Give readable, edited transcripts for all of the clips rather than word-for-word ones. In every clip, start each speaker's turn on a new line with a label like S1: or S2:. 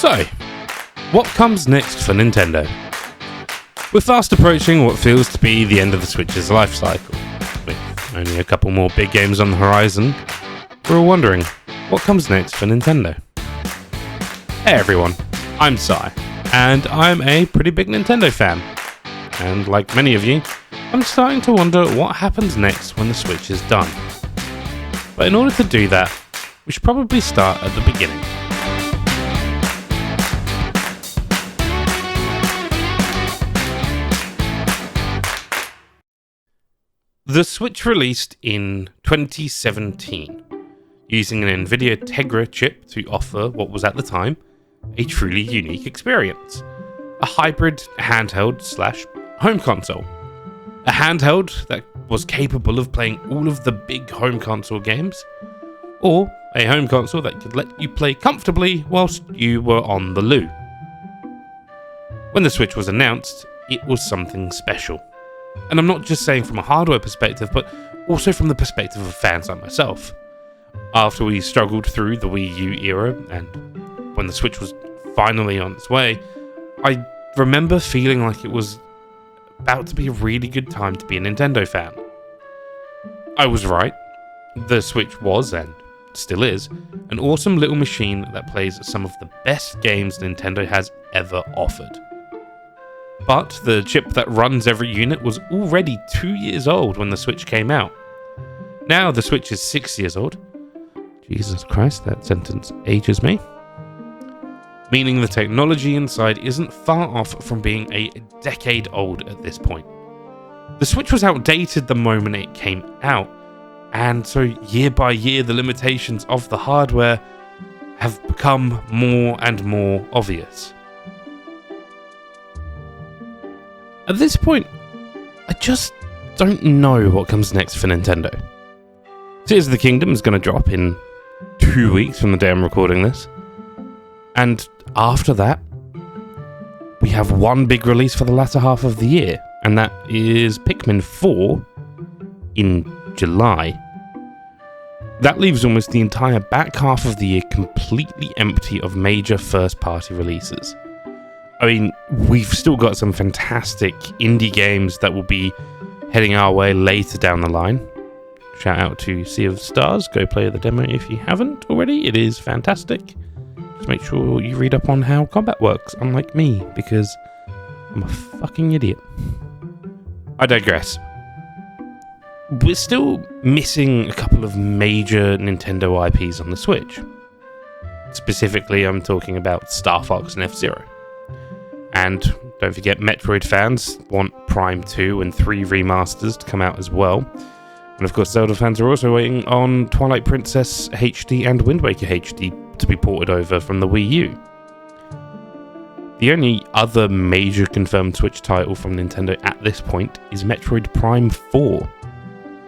S1: So, what comes next for Nintendo? We're fast approaching what feels to be the end of the Switch's life cycle. With only a couple more big games on the horizon, we're all wondering, what comes next for Nintendo? Hey everyone, I'm Sai, and I'm a pretty big Nintendo fan. And like many of you, I'm starting to wonder what happens next when the Switch is done. But in order to do that, we should probably start at the beginning. The Switch released in 2017, using an NVIDIA Tegra chip to offer what was at the time a truly unique experience. A hybrid handheld/home console. A handheld that was capable of playing all of the big home console games, or a home console that could let you play comfortably whilst you were on the loo. When the Switch was announced, it was something special. And I'm not just saying from a hardware perspective, but also from the perspective of fans like myself. After we struggled through the Wii U era, and when the Switch was finally on its way, I remember feeling like it was about to be a really good time to be a Nintendo fan. I was right. The Switch was, and still is, an awesome little machine that plays some of the best games Nintendo has ever offered. But the chip that runs every unit was already 2 years old when the Switch came out. Now the Switch is 6 years old. Jesus Christ, that sentence ages me. Meaning the technology inside isn't far off from being a decade old at this point. The Switch was outdated the moment it came out, and so year by year the limitations of the hardware have become more and more obvious. At this point, I just don't know what comes next for Nintendo. Tears of the Kingdom is going to drop in 2 weeks from the day I'm recording this. And after that, we have one big release for the latter half of the year, and that is Pikmin 4 in July. That leaves almost the entire back half of the year completely empty of major first-party releases. I mean, we've still got some fantastic indie games that will be heading our way later down the line. Shout out to Sea of Stars, go play the demo if you haven't already, it is fantastic. Just make sure you read up on how combat works, unlike me, because I'm a fucking idiot. I digress. We're still missing a couple of major Nintendo IPs on the Switch. Specifically, I'm talking about Star Fox and F-Zero. And don't forget, Metroid fans want Prime 2 and 3 remasters to come out as well. And of course, Zelda fans are also waiting on Twilight Princess HD and Wind Waker HD to be ported over from the Wii U. The only other major confirmed Switch title from Nintendo at this point is Metroid Prime 4.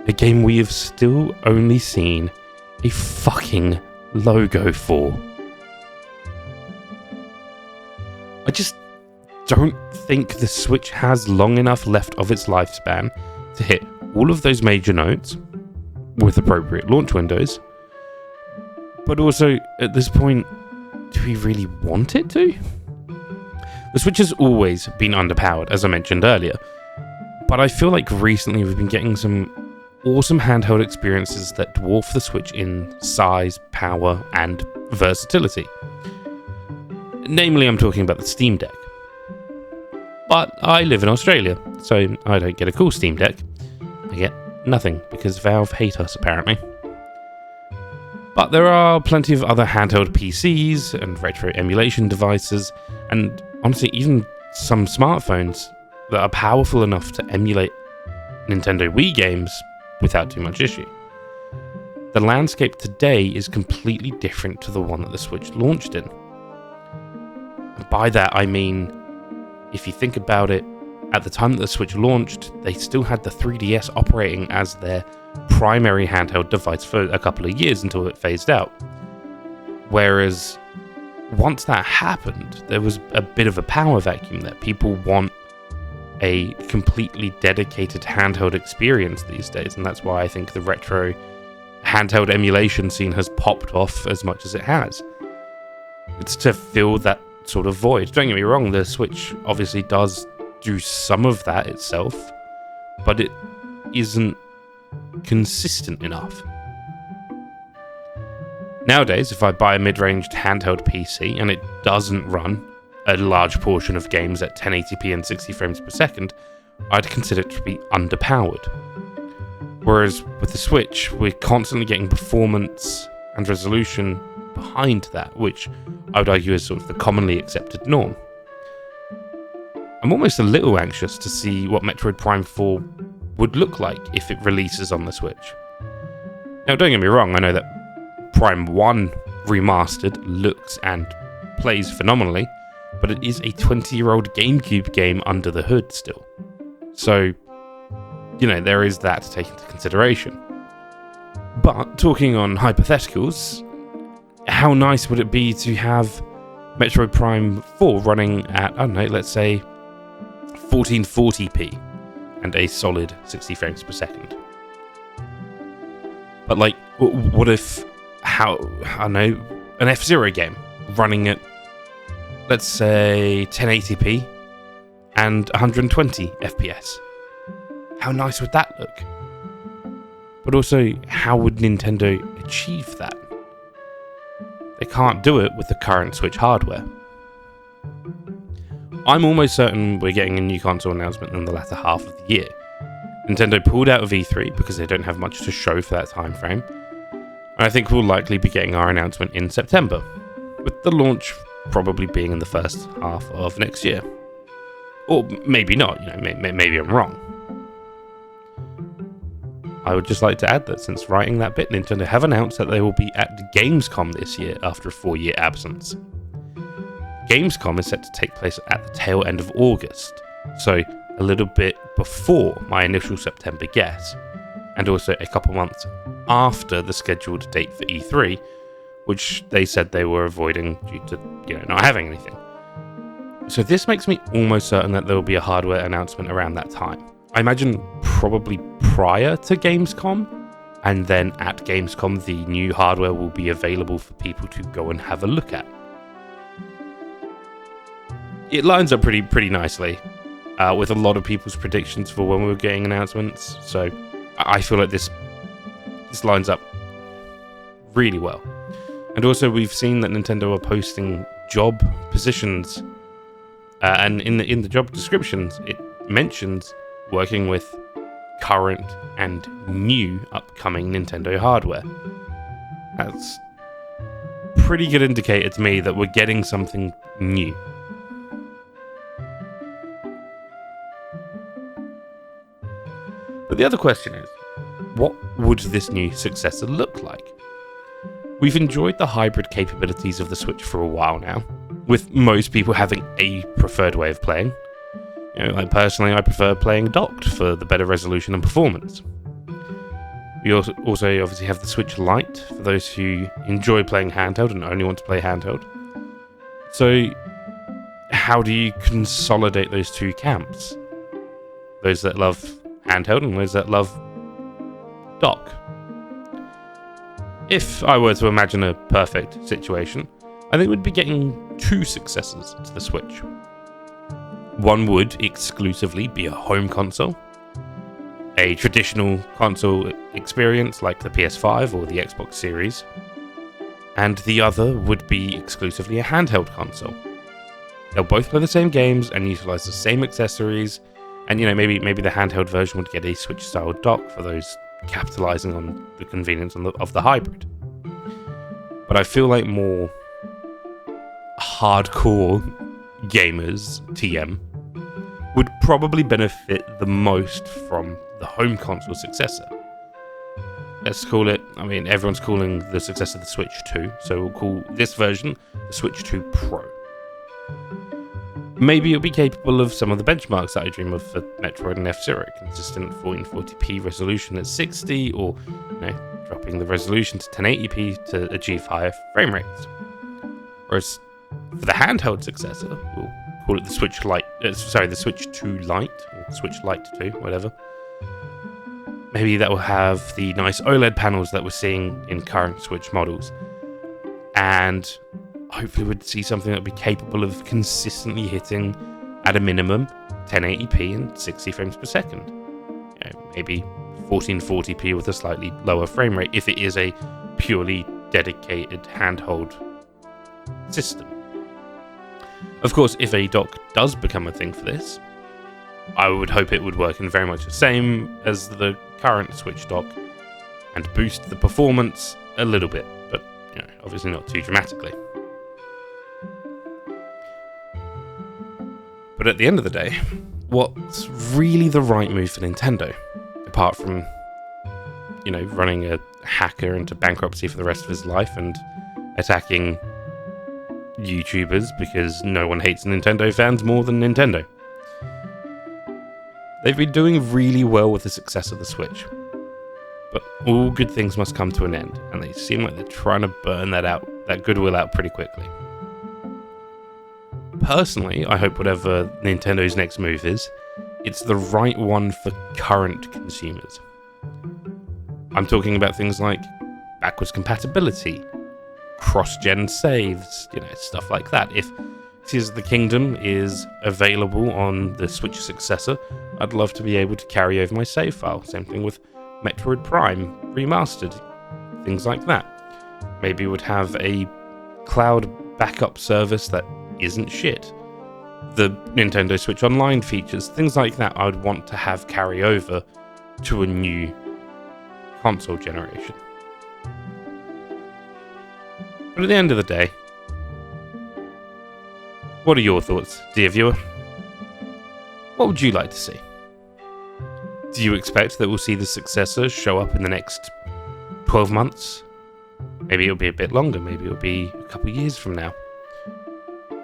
S1: A game we have still only seen a fucking logo for. I just don't think the Switch has long enough left of its lifespan to hit all of those major notes with appropriate launch windows. But also, at this point, do we really want it to? The Switch has always been underpowered, as I mentioned earlier, but I feel like recently we've been getting some awesome handheld experiences that dwarf the Switch in size, power, and versatility. Namely, I'm talking about the Steam Deck. But I live in Australia, so I don't get a cool Steam Deck. I get nothing, because Valve hate us, apparently. But there are plenty of other handheld PCs and retro emulation devices, and honestly, even some smartphones that are powerful enough to emulate Nintendo Wii games without too much issue. The landscape today is completely different to the one that the Switch launched in. And by that, I mean, if you think about it, at the time that the Switch launched, they still had the 3DS operating as their primary handheld device for a couple of years until it phased out. Whereas, once that happened, there was a bit of a power vacuum there. People want a completely dedicated handheld experience these days, and that's why I think the retro handheld emulation scene has popped off as much as it has. It's to fill that sort of void. Don't get me wrong, the Switch obviously does do some of that itself, but it isn't consistent enough. Nowadays, if I buy a mid-ranged handheld PC and it doesn't run a large portion of games at 1080p and 60 frames per second, I'd consider it to be underpowered. Whereas with the Switch, we're constantly getting performance and resolution behind that, which I would argue is sort of the commonly accepted norm. I'm almost a little anxious to see what Metroid Prime 4 would look like if it releases on the Switch. Now, don't get me wrong, I know that Prime 1 remastered looks and plays phenomenally, but it is a 20-year-old GameCube game under the hood still. So, there is that to take into consideration. But, talking on hypotheticals, how nice would it be to have Metroid Prime 4 running at, I don't know, let's say 1440p and a solid 60 frames per second? But, what if, an F-Zero game running at, let's say, 1080p and 120 FPS? How nice would that look? But also, how would Nintendo achieve that? They can't do it with the current Switch hardware. I'm almost certain we're getting a new console announcement in the latter half of the year. Nintendo pulled out of E3 because they don't have much to show for that time frame, and I think we'll likely be getting our announcement in September, with the launch probably being in the first half of next year. Or maybe not, maybe I'm wrong. I would just like to add that since writing that bit, Nintendo have announced that they will be at Gamescom this year after a 4-year absence. Gamescom is set to take place at the tail end of August, so a little bit before my initial September guess, and also a couple months after the scheduled date for E3, which they said they were avoiding due to, not having anything. So this makes me almost certain that there will be a hardware announcement around that time. I imagine probably prior to Gamescom, and then at Gamescom the new hardware will be available for people to go and have a look at. It lines up pretty nicely with a lot of people's predictions for when we were getting announcements, so I feel like this lines up really well. And also we've seen that Nintendo are posting job positions, and in the job descriptions it mentions working with current and new upcoming Nintendo hardware. That's a pretty good indicator to me that we're getting something new. But the other question is, what would this new successor look like? We've enjoyed the hybrid capabilities of the Switch for a while now, with most people having a preferred way of playing. Personally, I prefer playing docked for the better resolution and performance. We also obviously have the Switch Lite for those who enjoy playing handheld and only want to play handheld. So, how do you consolidate those two camps? Those that love handheld and those that love dock. If I were to imagine a perfect situation, I think we'd be getting two successors to the Switch. One would exclusively be a home console, a traditional console experience like the PS5 or the Xbox Series, and the other would be exclusively a handheld console. They'll both play the same games and utilize the same accessories, and maybe the handheld version would get a Switch-style dock for those capitalizing on the convenience of the hybrid. But I feel like more hardcore gamers, TM, would probably benefit the most from the home console successor. Let's call it, everyone's calling the successor the Switch 2, so we'll call this version the Switch 2 Pro. Maybe it'll be capable of some of the benchmarks that I dream of for Metroid and F-Zero, consistent 1440p resolution at 60, or dropping the resolution to 1080p to achieve higher frame rates. Whereas for the handheld successor, we'll call it the Switch Lite, the Switch 2 Lite, or Switch Lite 2, whatever. Maybe that will have the nice OLED panels that we're seeing in current Switch models, and hopefully we'd see something that would be capable of consistently hitting, at a minimum, 1080p and 60 frames per second. You know, maybe 1440p with a slightly lower frame rate if it is a purely dedicated handheld system. Of course, if a dock does become a thing for this, I would hope it would work in very much the same as the current Switch dock and boost the performance a little bit, but obviously not too dramatically. But at the end of the day, what's really the right move for Nintendo, apart from running a hacker into bankruptcy for the rest of his life and attacking YouTubers because no one hates Nintendo fans more than Nintendo? They've been doing really well with the success of the Switch, but all good things must come to an end, and they seem like they're trying to burn that goodwill out pretty quickly. Personally, I hope whatever Nintendo's next move is, it's the right one for current consumers. I'm talking about things like backwards compatibility, cross-gen saves, stuff like that. If Tears of the Kingdom is available on the Switch successor, I'd love to be able to carry over my save file. Same thing with Metroid Prime Remastered, things like that. Maybe it would have a cloud backup service that isn't shit. The Nintendo Switch Online features, things like that I would want to have carry over to a new console generation. But at the end of the day, what are your thoughts, dear viewer? What would you like to see? Do you expect that we'll see the successor show up in the next 12 months? Maybe it'll be a bit longer, maybe it'll be a couple of years from now.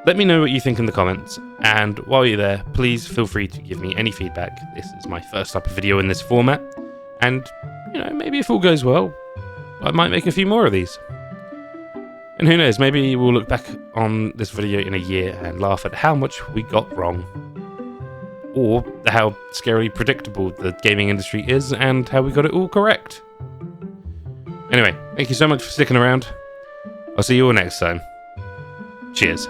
S1: Let me know what you think in the comments, and while you're there, please feel free to give me any feedback. This is my first type of video in this format, and maybe if all goes well, I might make a few more of these. And who knows, maybe we'll look back on this video in a year and laugh at how much we got wrong. Or how scarily predictable the gaming industry is and how we got it all correct. Anyway, thank you so much for sticking around. I'll see you all next time. Cheers.